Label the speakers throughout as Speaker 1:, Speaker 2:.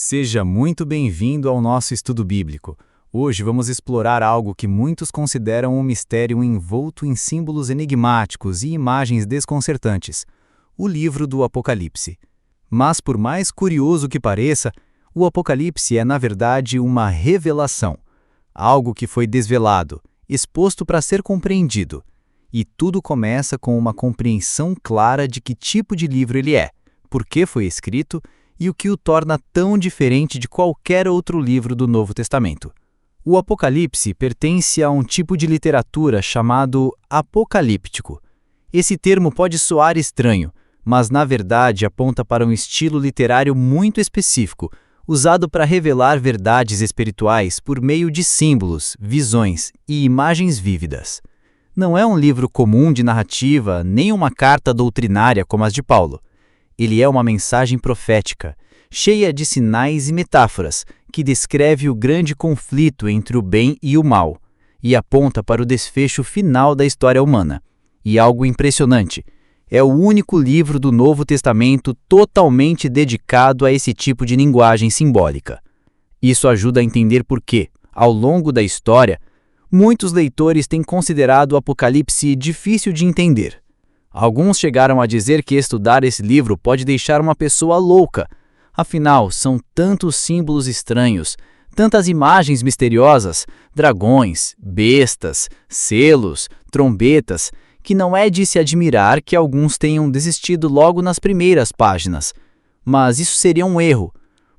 Speaker 1: Seja muito bem-vindo ao nosso estudo bíblico. Hoje vamos explorar algo que muitos consideram um mistério envolto em símbolos enigmáticos e imagens desconcertantes: o livro do Apocalipse. Mas, por mais curioso que pareça, o Apocalipse é, na verdade, uma revelação. Algo que foi desvelado, exposto para ser compreendido. E tudo começa com uma compreensão clara de que tipo de livro ele é, por que foi escrito e o que o torna tão diferente de qualquer outro livro do Novo Testamento. O Apocalipse pertence a um tipo de literatura chamado apocalíptico. Esse termo pode soar estranho, mas na verdade aponta para um estilo literário muito específico, usado para revelar verdades espirituais por meio de símbolos, visões e imagens vívidas. Não é um livro comum de narrativa, nem uma carta doutrinária como as de Paulo. Ele é uma mensagem profética, cheia de sinais e metáforas, que descreve o grande conflito entre o bem e o mal, e aponta para o desfecho final da história humana. E algo impressionante, é o único livro do Novo Testamento totalmente dedicado a esse tipo de linguagem simbólica. Isso ajuda a entender por que, ao longo da história, muitos leitores têm considerado o Apocalipse difícil de entender. Alguns chegaram a dizer que estudar esse livro pode deixar uma pessoa louca. Afinal, são tantos símbolos estranhos, tantas imagens misteriosas, dragões, bestas, selos, trombetas, que não é de se admirar que alguns tenham desistido logo nas primeiras páginas. Mas isso seria um erro,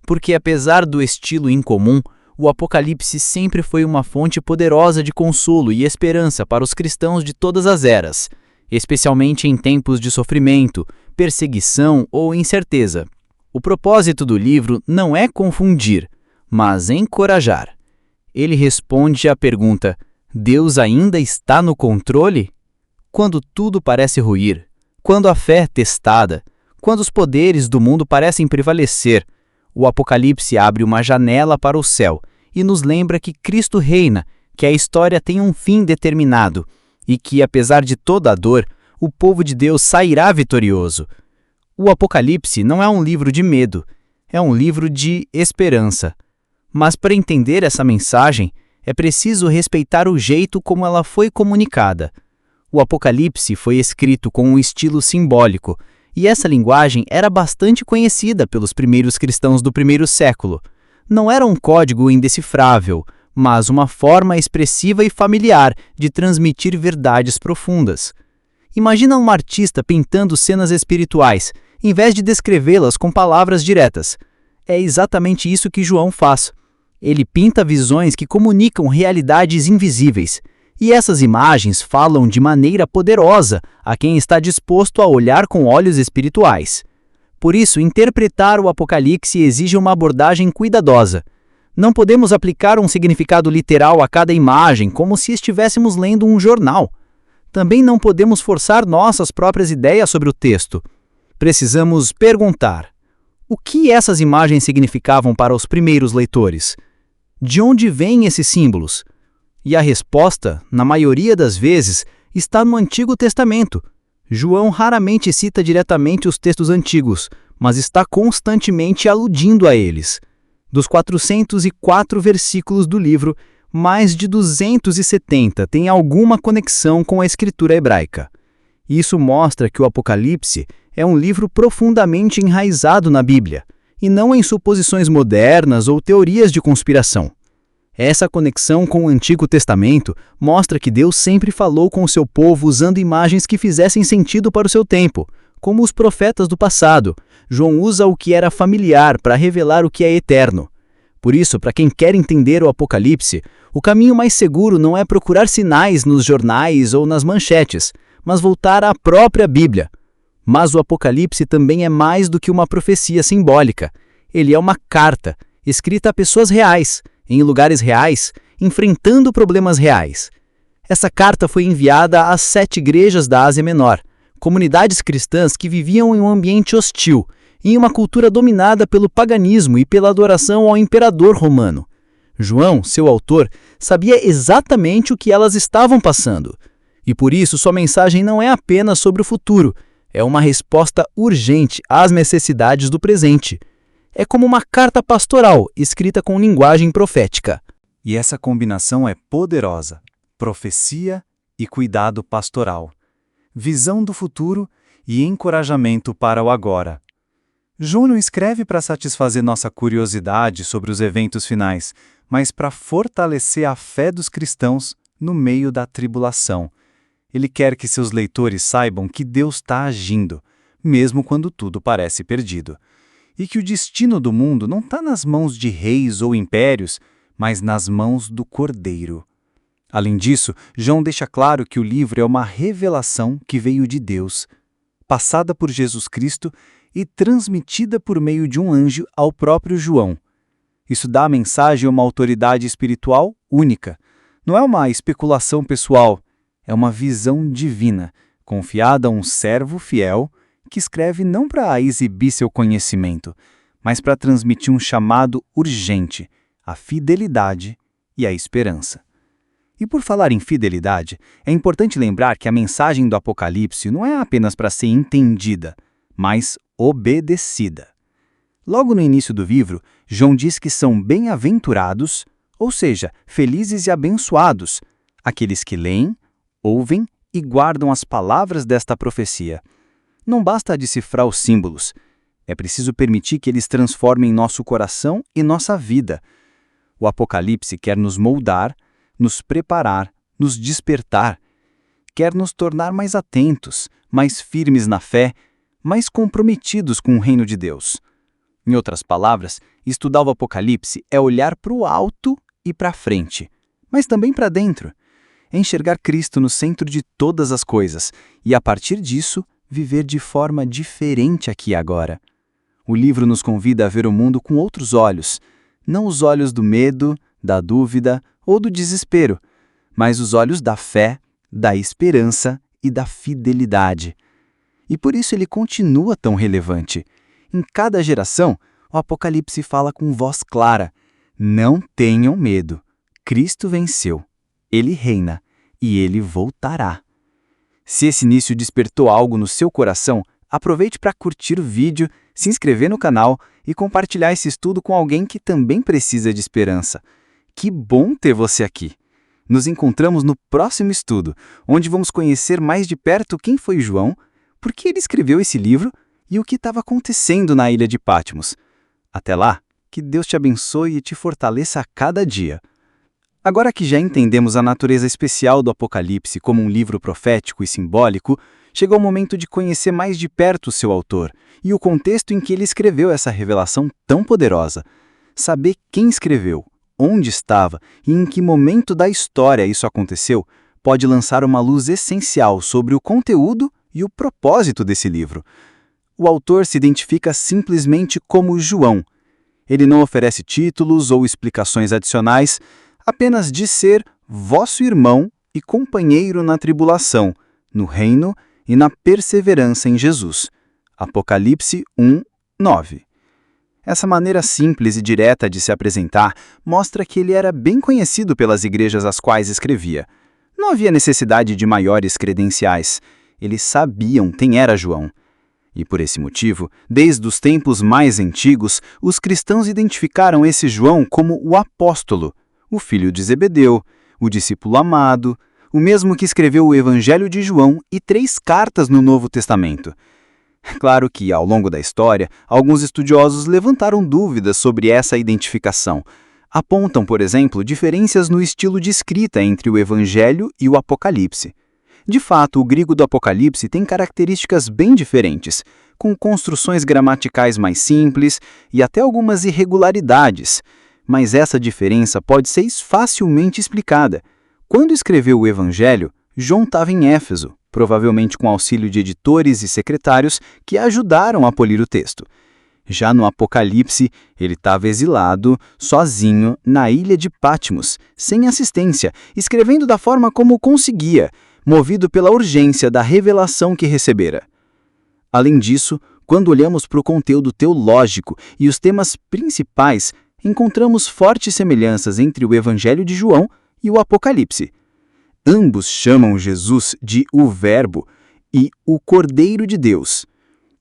Speaker 1: porque apesar do estilo incomum, o Apocalipse sempre foi uma fonte poderosa de consolo e esperança para os cristãos de todas as eras, especialmente em tempos de sofrimento, perseguição ou incerteza. O propósito do livro não é confundir, mas encorajar. Ele responde à pergunta: Deus ainda está no controle? Quando tudo parece ruir, quando a fé é testada, quando os poderes do mundo parecem prevalecer, o Apocalipse abre uma janela para o céu e nos lembra que Cristo reina, que a história tem um fim determinado e que, apesar de toda a dor, o povo de Deus sairá vitorioso. O Apocalipse não é um livro de medo, é um livro de esperança. Mas para entender essa mensagem, é preciso respeitar o jeito como ela foi comunicada. O Apocalipse foi escrito com um estilo simbólico, e essa linguagem era bastante conhecida pelos primeiros cristãos do primeiro século. Não era um código indecifrável, mas uma forma expressiva e familiar de transmitir verdades profundas. Imagina um artista pintando cenas espirituais, em vez de descrevê-las com palavras diretas. É exatamente isso que João faz. Ele pinta visões que comunicam realidades invisíveis, e essas imagens falam de maneira poderosa a quem está disposto a olhar com olhos espirituais. Por isso, interpretar o Apocalipse exige uma abordagem cuidadosa. Não podemos aplicar um significado literal a cada imagem como se estivéssemos lendo um jornal. Também não podemos forçar nossas próprias ideias sobre o texto. Precisamos perguntar: o que essas imagens significavam para os primeiros leitores? De onde vêm esses símbolos? E a resposta, na maioria das vezes, está no Antigo Testamento. João raramente cita diretamente os textos antigos, mas está constantemente aludindo a eles. Dos 404 versículos do livro, mais de 270 têm alguma conexão com a escritura hebraica. Isso mostra que o Apocalipse é um livro profundamente enraizado na Bíblia, e não em suposições modernas ou teorias de conspiração. Essa conexão com o Antigo Testamento mostra que Deus sempre falou com o seu povo usando imagens que fizessem sentido para o seu tempo, como os profetas do passado. João usa o que era familiar para revelar o que é eterno. Por isso, para quem quer entender o Apocalipse, o caminho mais seguro não é procurar sinais nos jornais ou nas manchetes, mas voltar à própria Bíblia. Mas o Apocalipse também é mais do que uma profecia simbólica. Ele é uma carta, escrita a pessoas reais, em lugares reais, enfrentando problemas reais. Essa carta foi enviada às 7 igrejas da Ásia Menor, comunidades cristãs que viviam em um ambiente hostil, em uma cultura dominada pelo paganismo e pela adoração ao imperador romano. João, seu autor, sabia exatamente o que elas estavam passando. E por isso sua mensagem não é apenas sobre o futuro, é uma resposta urgente às necessidades do presente.
Speaker 2: É como uma carta pastoral, escrita com linguagem profética.
Speaker 1: E essa combinação é poderosa: profecia e cuidado pastoral, visão do futuro e encorajamento para o agora. João não escreve para satisfazer nossa curiosidade sobre os eventos finais, mas para fortalecer a fé dos cristãos no meio da tribulação. Ele quer que seus leitores saibam que Deus está agindo, mesmo quando tudo parece perdido, e que o destino do mundo não está nas mãos de reis ou impérios, mas nas mãos do Cordeiro. Além disso, João deixa claro que o livro é uma revelação que veio de Deus, passada por Jesus Cristo e transmitida por meio de um anjo ao próprio João. Isso dá à mensagem uma autoridade espiritual única. Não é uma especulação pessoal, é uma visão divina, confiada a um servo fiel que escreve não para exibir seu conhecimento, mas para transmitir um chamado urgente, a fidelidade e a esperança. E por falar em fidelidade, é importante lembrar que a mensagem do Apocalipse não é apenas para ser entendida, mas obedecida. Logo no início do livro, João diz que são bem-aventurados, ou seja, felizes e abençoados, aqueles que leem, ouvem e guardam as palavras desta profecia. Não basta decifrar os símbolos, é preciso permitir que eles transformem nosso coração e nossa vida. O Apocalipse quer nos moldar, nos preparar, nos despertar. Quer nos tornar mais atentos, mais firmes na fé, mais comprometidos com o reino de Deus. Em outras palavras, estudar o Apocalipse é olhar para o alto e para frente, mas também para dentro. É enxergar Cristo no centro de todas as coisas e, a partir disso, viver de forma diferente aqui e agora. O livro nos convida a ver o mundo com outros olhos, não os olhos do medo, da dúvida ou do desespero, mas os olhos da fé, da esperança e da fidelidade. E por isso ele continua tão relevante. Em cada geração, o Apocalipse fala com voz clara: não tenham medo, Cristo venceu, Ele reina e Ele voltará. Se esse início despertou algo no seu coração, aproveite para curtir o vídeo, se inscrever no canal e compartilhar esse estudo com alguém que também precisa de esperança. Que bom ter você aqui! Nos encontramos no próximo estudo, onde vamos conhecer mais de perto quem foi João, por que ele escreveu esse livro e o que estava acontecendo na ilha de Patmos. Até lá, que Deus te abençoe e te fortaleça a cada dia. Agora que já entendemos a natureza especial do Apocalipse como um livro profético e simbólico, chegou o momento de conhecer mais de perto o seu autor e o contexto em que ele escreveu essa revelação tão poderosa. Saber quem escreveu, onde estava e em que momento da história isso aconteceu pode lançar uma luz essencial sobre o conteúdo e o propósito desse livro. O autor se identifica simplesmente como João. Ele não oferece títulos ou explicações adicionais, apenas diz ser vosso irmão e companheiro na tribulação, no reino e na perseverança em Jesus. Apocalipse 1:9. Essa maneira simples e direta de se apresentar mostra que ele era bem conhecido pelas igrejas às quais escrevia. Não havia necessidade de maiores credenciais. Eles sabiam quem era João. E por esse motivo, desde os tempos mais antigos, os cristãos identificaram esse João como o apóstolo, o filho de Zebedeu, o discípulo amado, o mesmo que escreveu o Evangelho de João e 3 cartas no Novo Testamento. Claro que, ao longo da história, alguns estudiosos levantaram dúvidas sobre essa identificação. Apontam, por exemplo, diferenças no estilo de escrita entre o Evangelho e o Apocalipse. De fato, o grego do Apocalipse tem características bem diferentes, com construções gramaticais mais simples e até algumas irregularidades. Mas essa diferença pode ser facilmente explicada. Quando escreveu o Evangelho, João estava em Éfeso, provavelmente com auxílio de editores e secretários que ajudaram a polir o texto. Já no Apocalipse, ele estava exilado, sozinho, na ilha de Patmos, sem assistência, escrevendo da forma como conseguia, movido pela urgência da revelação que recebera. Além disso, quando olhamos para o conteúdo teológico e os temas principais, encontramos fortes semelhanças entre o Evangelho de João e o Apocalipse. Ambos chamam Jesus de o Verbo e o Cordeiro de Deus.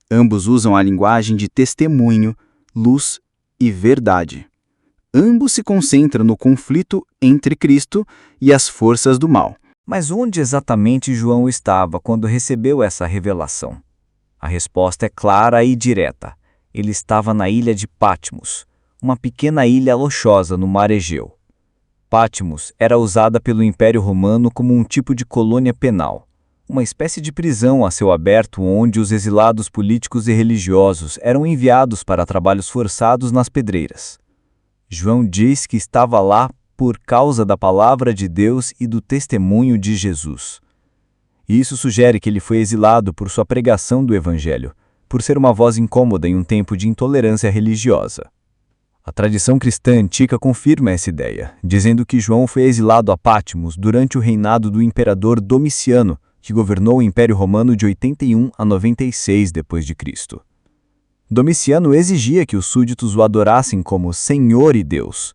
Speaker 1: Ambos usam a linguagem de testemunho,
Speaker 2: luz e verdade. Ambos se concentram no conflito entre Cristo e as forças do mal.
Speaker 1: Mas onde exatamente João estava quando recebeu essa revelação? A resposta é clara e direta. Ele estava na ilha de Patmos, uma pequena ilha rochosa no mar Egeu. Patmos era usada pelo Império Romano como um tipo de colônia penal, uma espécie de prisão a céu aberto onde os exilados políticos e religiosos eram enviados para trabalhos forçados nas pedreiras. João diz que estava lá por causa da palavra de Deus e do testemunho de Jesus. Isso sugere que ele foi exilado por sua pregação do Evangelho, por ser uma voz incômoda em um tempo de intolerância religiosa. A tradição cristã antiga confirma essa ideia, dizendo que João foi exilado a Patmos durante o reinado do imperador Domiciano, que governou o Império Romano de 81 a 96 d.C. Domiciano exigia que os súditos o adorassem como Senhor e Deus.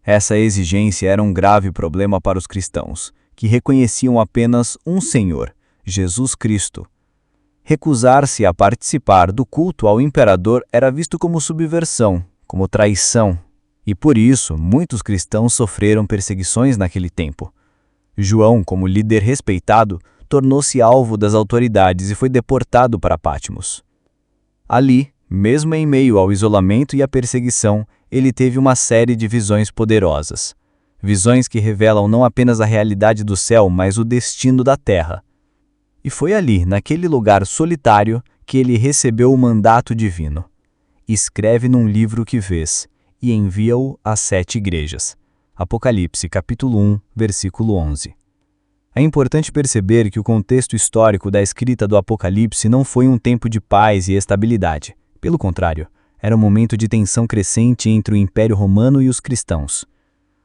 Speaker 1: Essa exigência era um grave problema para os cristãos, que reconheciam apenas um Senhor, Jesus Cristo. Recusar-se a participar do culto ao imperador era visto como subversão, como traição, e por isso muitos cristãos sofreram perseguições naquele tempo. João, como líder respeitado, tornou-se alvo das autoridades e foi deportado para Patmos. Ali, mesmo em meio ao isolamento e à perseguição, ele teve uma série de visões poderosas. Visões que revelam não apenas a realidade do céu, mas o destino da terra. E foi ali, naquele lugar solitário, que ele recebeu o mandato divino. Escreve num livro que vês, e envia-o às 7 igrejas. Apocalipse, capítulo 1, versículo 11. É importante perceber que o contexto histórico da escrita do Apocalipse não foi um tempo de paz e estabilidade. Pelo contrário, era um momento de tensão crescente entre o Império Romano e os cristãos.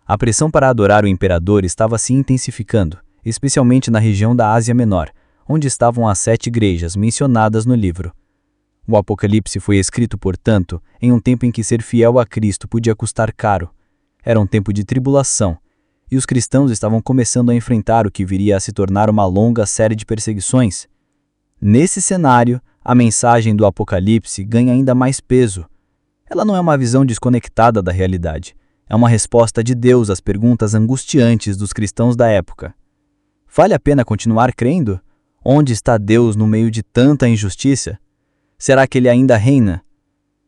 Speaker 1: A pressão para adorar o imperador estava se intensificando, especialmente na região da Ásia Menor, onde estavam as 7 igrejas mencionadas no livro. O Apocalipse foi escrito, portanto, em um tempo em que ser fiel a Cristo podia custar caro. Era um tempo de tribulação, e os cristãos estavam começando a enfrentar o que viria a se tornar uma longa série de perseguições. Nesse cenário, a mensagem do Apocalipse ganha ainda mais peso. Ela não é uma visão desconectada da realidade. É uma resposta de Deus às perguntas angustiantes dos cristãos da época. Vale a pena continuar crendo? Onde está Deus no meio de tanta injustiça? Será que ele ainda reina?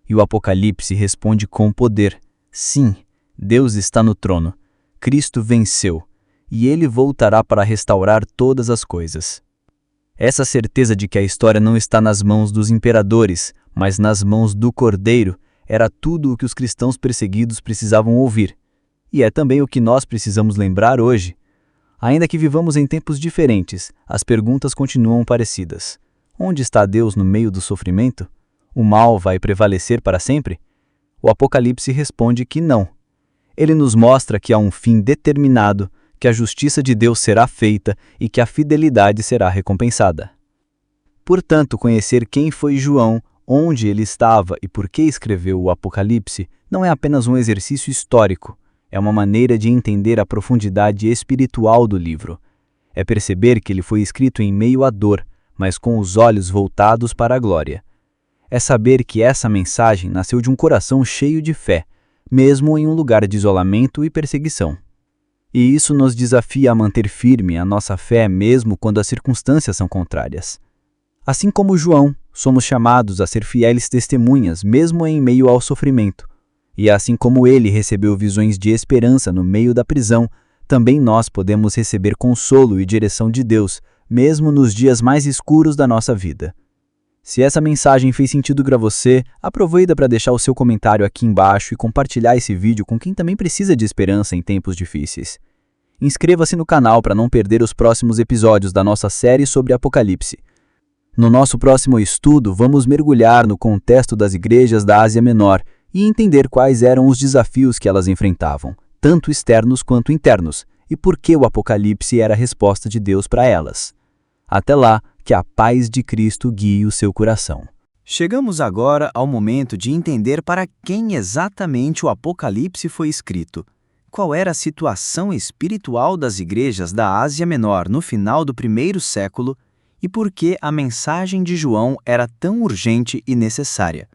Speaker 1: E o Apocalipse responde com poder. Sim, Deus está no trono. Cristo venceu, e ele voltará para restaurar todas as coisas. Essa certeza de que a história não está nas mãos dos imperadores, mas nas mãos do Cordeiro, era tudo o que os cristãos perseguidos precisavam ouvir. E é também o que nós precisamos lembrar hoje. Ainda que vivamos em tempos diferentes, as perguntas continuam parecidas. Onde está Deus no meio do sofrimento? O mal vai prevalecer para sempre? O Apocalipse responde que não. Ele nos mostra que há um fim determinado, que a justiça de Deus será feita e que a fidelidade será recompensada. Portanto, conhecer quem foi João, onde ele estava e por que escreveu o Apocalipse não é apenas um exercício histórico, é uma maneira de entender a profundidade espiritual do livro. É perceber que ele foi escrito em meio à dor, mas com os olhos voltados para a glória. É saber que essa mensagem nasceu de um coração cheio de fé, mesmo em um lugar de isolamento e perseguição. E isso nos desafia a manter firme a nossa fé mesmo quando as circunstâncias são contrárias. Assim como João, somos chamados a ser fiéis testemunhas mesmo em meio ao sofrimento. E assim como ele recebeu visões de esperança no meio da prisão, também nós podemos receber consolo e direção de Deus, mesmo nos dias mais escuros da nossa vida. Se essa mensagem fez sentido para você, aproveita para deixar o seu comentário aqui embaixo e compartilhar esse vídeo com quem também precisa de esperança em tempos difíceis. Inscreva-se no canal para não perder os próximos episódios da nossa série sobre Apocalipse. No nosso próximo estudo, vamos mergulhar no contexto das igrejas da Ásia Menor e entender quais eram os desafios que elas enfrentavam, tanto externos quanto internos, e por que o Apocalipse era a resposta de Deus para elas. Até lá, que a paz de Cristo guie o seu coração.
Speaker 2: Chegamos agora ao momento de entender para quem exatamente o Apocalipse foi escrito. Qual era a situação espiritual das igrejas da Ásia Menor no final do primeiro século e por que a mensagem de João era tão urgente e necessária.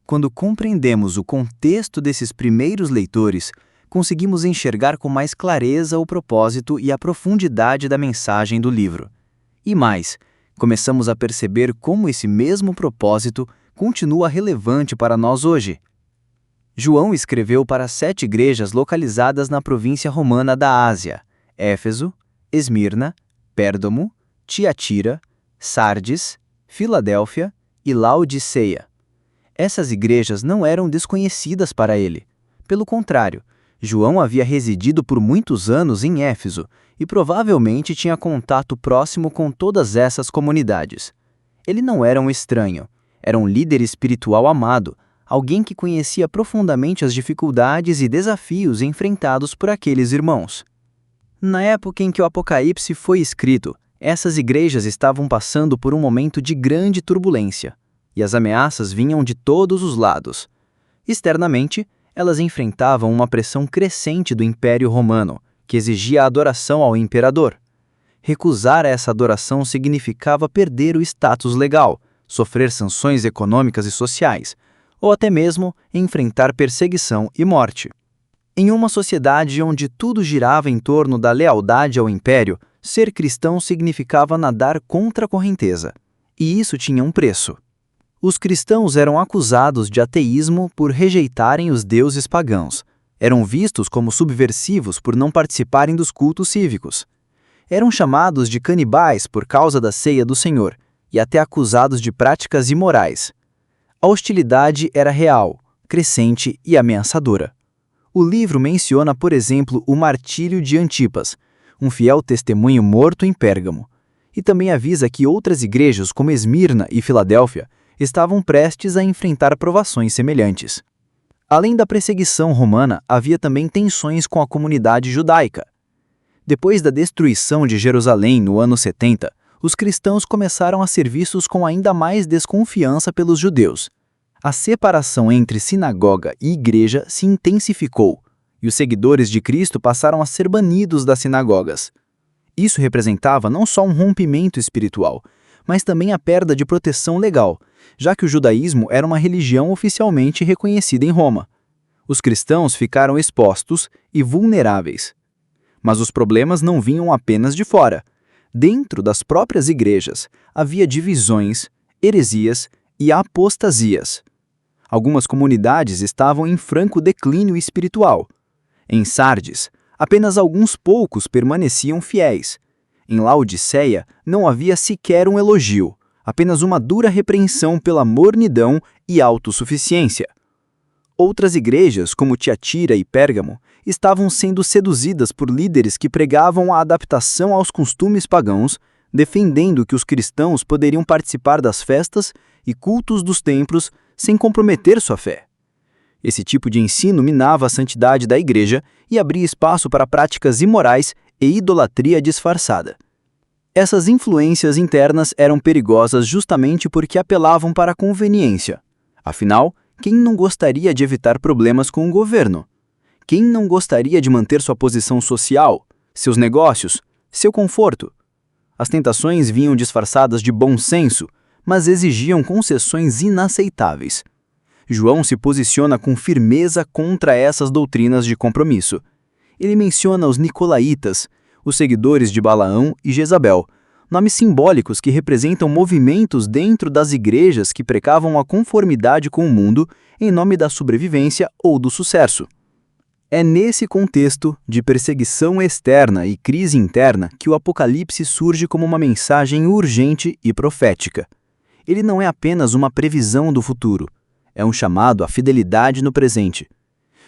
Speaker 2: Quando compreendemos o contexto desses primeiros leitores, conseguimos enxergar com mais clareza o propósito e a profundidade da mensagem do livro. E mais, começamos a perceber como esse mesmo propósito continua relevante para nós hoje. João escreveu para 7 igrejas localizadas na província romana da Ásia: Éfeso, Esmirna, Pérgamo, Tiatira, Sardes, Filadélfia e Laodiceia. Essas igrejas não eram desconhecidas para ele. Pelo contrário, João havia residido por muitos anos em Éfeso e provavelmente tinha contato próximo com todas essas comunidades. Ele não era um estranho, era um líder espiritual amado, alguém que conhecia profundamente as dificuldades e desafios enfrentados por aqueles irmãos. Na época em que o Apocalipse foi escrito, essas igrejas estavam passando por um momento de grande turbulência, e as ameaças vinham de todos os lados. Externamente, elas enfrentavam uma pressão crescente do Império Romano, que exigia a adoração ao imperador. Recusar essa adoração significava perder o status legal, sofrer sanções econômicas e sociais, ou até mesmo enfrentar perseguição e morte. Em uma sociedade onde tudo girava em torno da lealdade ao império, ser cristão significava nadar contra a correnteza. E isso tinha um preço. Os cristãos eram acusados de ateísmo por rejeitarem os deuses pagãos. Eram vistos como subversivos por não participarem dos cultos cívicos. Eram chamados de canibais por causa da ceia do Senhor e até acusados de práticas imorais. A hostilidade era real, crescente e ameaçadora. O livro menciona, por exemplo, o martírio de Antipas, um fiel testemunho morto em Pérgamo, e também avisa que outras igrejas como Esmirna e Filadélfia estavam prestes a enfrentar provações semelhantes. Além da perseguição romana, havia também tensões com a comunidade judaica. Depois da destruição de Jerusalém no ano 70, os cristãos começaram a ser vistos com ainda mais desconfiança pelos judeus. A separação entre sinagoga e igreja se intensificou, e os seguidores de Cristo passaram a ser banidos das sinagogas. Isso representava não só um rompimento espiritual, mas também a perda de proteção legal, já que o judaísmo era uma religião oficialmente reconhecida em Roma. Os cristãos ficaram expostos e vulneráveis. Mas os problemas não vinham apenas de fora. Dentro das próprias igrejas, havia divisões, heresias e apostasias. Algumas comunidades estavam em franco declínio espiritual. Em Sardes, apenas alguns poucos permaneciam fiéis. Em Laodiceia, não havia sequer um elogio, apenas uma dura repreensão pela mornidão e autossuficiência. Outras igrejas, como Tiatira e Pérgamo, estavam sendo seduzidas por líderes que pregavam a adaptação aos costumes pagãos, defendendo que os cristãos poderiam participar das festas e cultos dos templos sem comprometer sua fé. Esse tipo de ensino minava a santidade da igreja e abria espaço para práticas imorais e idolatria disfarçada. Essas influências internas eram perigosas justamente porque apelavam para a conveniência. Afinal, quem não gostaria de evitar problemas com o governo? Quem não gostaria de manter sua posição social, seus negócios, seu conforto? As tentações vinham disfarçadas de bom senso, mas exigiam concessões inaceitáveis. João se posiciona com firmeza contra essas doutrinas de compromisso. Ele menciona os nicolaítas, os seguidores de Balaão e Jezabel, nomes simbólicos que representam movimentos dentro das igrejas que precavam a conformidade com o mundo em nome da sobrevivência ou do sucesso. É nesse contexto de perseguição externa e crise interna que o Apocalipse surge como uma mensagem urgente e profética. Ele não é apenas uma previsão do futuro, é um chamado à fidelidade no presente.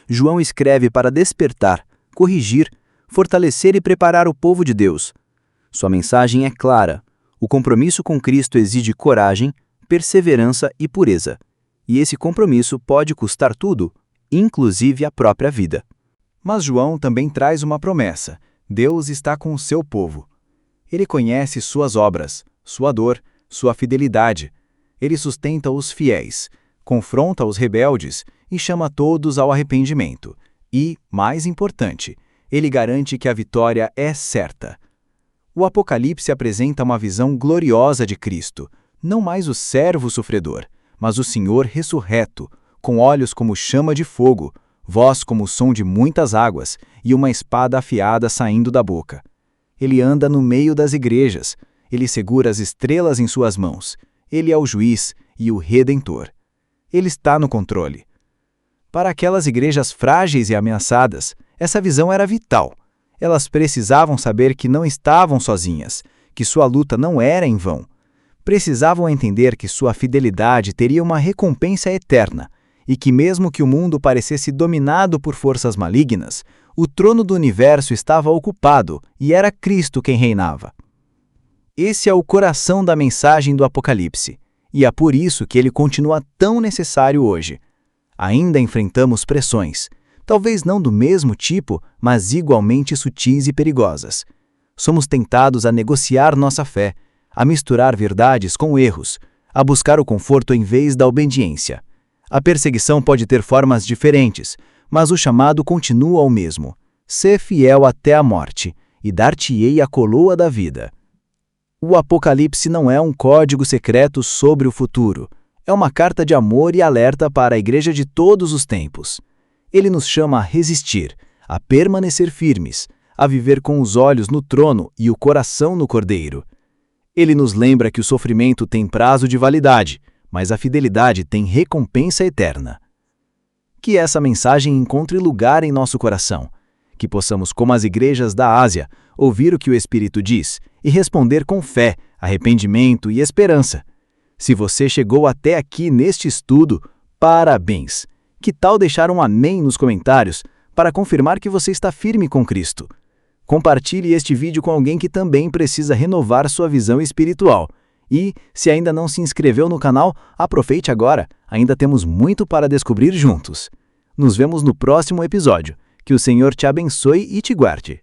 Speaker 2: João escreve para despertar, corrigir, fortalecer e preparar o povo de Deus. Sua mensagem é clara: o compromisso com Cristo exige coragem, perseverança e pureza. E esse compromisso pode custar tudo, inclusive a própria vida.
Speaker 1: Mas João também traz uma promessa: Deus está com o seu povo. Ele conhece suas obras, sua dor, sua fidelidade. Ele sustenta os fiéis, confronta os rebeldes e chama todos ao arrependimento. E, mais importante, ele garante que a vitória é certa. O Apocalipse apresenta uma visão gloriosa de Cristo, não mais o servo sofredor, mas o Senhor ressurreto, com olhos como chama de fogo, voz como o som de muitas águas e uma espada afiada saindo da boca. Ele anda no meio das igrejas, ele segura as estrelas em suas mãos, ele é o juiz e o redentor. Ele está no controle. Para aquelas igrejas frágeis e ameaçadas, essa visão era vital. Elas precisavam saber que não estavam sozinhas, que sua luta não era em vão. Precisavam entender que sua fidelidade teria uma recompensa eterna, e que mesmo que o mundo parecesse dominado por forças malignas, o trono do universo estava ocupado e era Cristo quem reinava. Esse é o coração da mensagem do Apocalipse, e é por isso que ele continua tão necessário hoje. Ainda enfrentamos pressões, talvez não do mesmo tipo, mas igualmente sutis e perigosas. Somos tentados a negociar nossa fé, a misturar verdades com erros, a buscar o conforto em vez da obediência. A perseguição pode ter formas diferentes, mas o chamado continua o mesmo. Sê fiel até a morte, e dar-te-ei a coroa da vida. O Apocalipse não é um código secreto sobre o futuro. É uma carta de amor e alerta para a igreja de todos os tempos. Ele nos chama a resistir, a permanecer firmes, a viver com os olhos no trono e o coração no Cordeiro. Ele nos lembra que o sofrimento tem prazo de validade, mas a fidelidade tem recompensa eterna. Que essa mensagem encontre lugar em nosso coração, que possamos, como as igrejas da Ásia, ouvir o que o Espírito diz e responder com fé, arrependimento e esperança. Se você chegou até aqui neste estudo, parabéns! Que tal deixar um amém nos comentários para confirmar que você está firme com Cristo? Compartilhe este vídeo com alguém que também precisa renovar sua visão espiritual. E, se ainda não se inscreveu no canal, aproveite agora, ainda temos muito para descobrir juntos. Nos vemos no próximo episódio. Que o Senhor te abençoe e te guarde.